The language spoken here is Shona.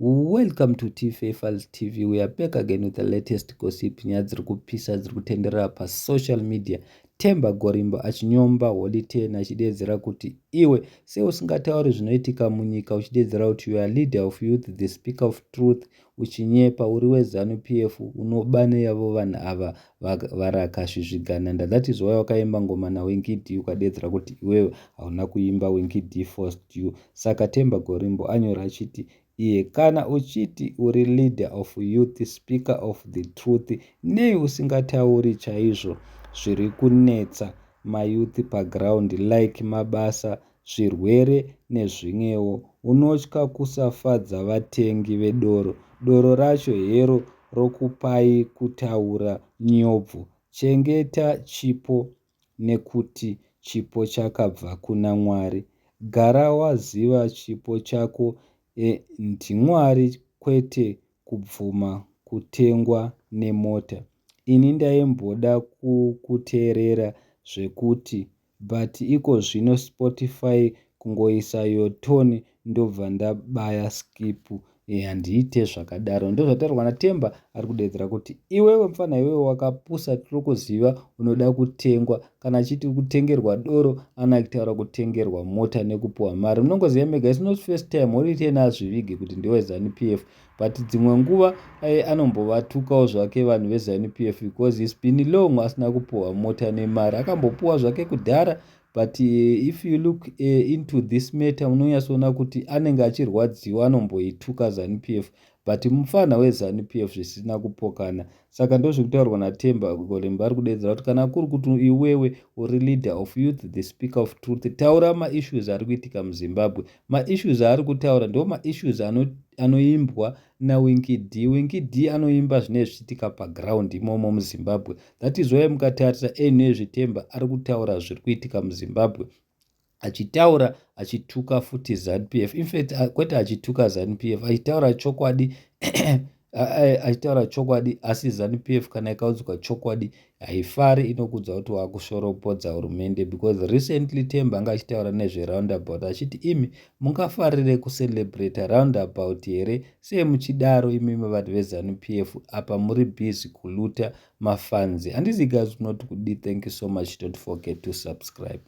Welcome to T-Faithfuls TV. We are back again with the latest gossip. Nyaya dziri kupisa dziri kutenderera pasocial media. Temba Gorimbo achinyomba Holly10 achidedzera kuti iwe seusingatauri zvinoitika munyika, uchidedzera kuti you are leader of youth, the speaker of truth, uchinyepa uri weZanu-PF, unobane yavo vanhu ava varakasvizvigananda. That is why wakaimba ngoma naWinky-D ukadedzera kuti iwewe hauna kuimba, Winky-D forced you. Saka Temba Gorimbo anyora achiti iye kana uchiti uri leader of youth, speaker of the truth, nei usingatauri chaizvo zviri kunetsa mayouth paground like mabasa, zvirwere nezvimwewo. Unotya kusafadza vatengi vedoro, doro racho hero rokupai kutaura nyobvu. Chengeta chipo nekuti chipo chakabva kuna Mwari. Gara waziva chipo chako ndiMwari kwete kubvuma kutengwa nemota. Ini ndaimboda kukuteerera zvekuti but iko zvino Spotify kungoisa yotoni ndobva ndabaya skip. Handiite zvakadaro. Ndozvataurwa naTemba ari kudedzera kuti iwewe mfana iwewe wakapusa, tiri kuziva unoda kutengwa. Kana achiti kutengerwa doro anakitaura kutengerwa mota nekupuwa mari. Munongoziva mega, it's not first time Holly10 azvivige kuti ndiwe Zanu-PF, but dzimwe nguva anombovatukawo zvake vanhu veZanu-PF because it's been long asina kupuwa mota nemari. Akambopuwa zvake kudhara, but if you look into this matter unonyatsoona kuti anenge achirwadziwa, anomboituka Zanu-PF, but mufana weZanu-PF zvisina kupokana. Saka ndozvikutaurwa naTemba Gorimbo ari kudedzera kuti kana kuri kuti iwewe uri leader of youth, the speaker of truth, taura maissues ari kuitika muZimbabwe. Maissues ari kutaura ndo maissues anoimbwa naWinky-D. Winky-D anoimba zvinenge zvichiitika paground imomo muZimbabwe. That is why mukatarisa nezveTemba ari kutaura zviri kuitika muZimbabwe, achitaura achituka futi Zanu-PF. In fact kwete achituka Zanu-PF, achitaura chokwadi achitaura chokwadi, asi Zanu-PF kana ikaudzwa chokwadi haifari, inokudza kuti wakushoropodza hurumende. Because recently Temba anga achitaura nezveroundabout achiti imi mungafarire kucelebrate roundabout here semuchidaro imi vanhu veZanu-PF apa muri busy kuluta mafunds. And this is guys not good. Thank you so much. Don't forget to subscribe.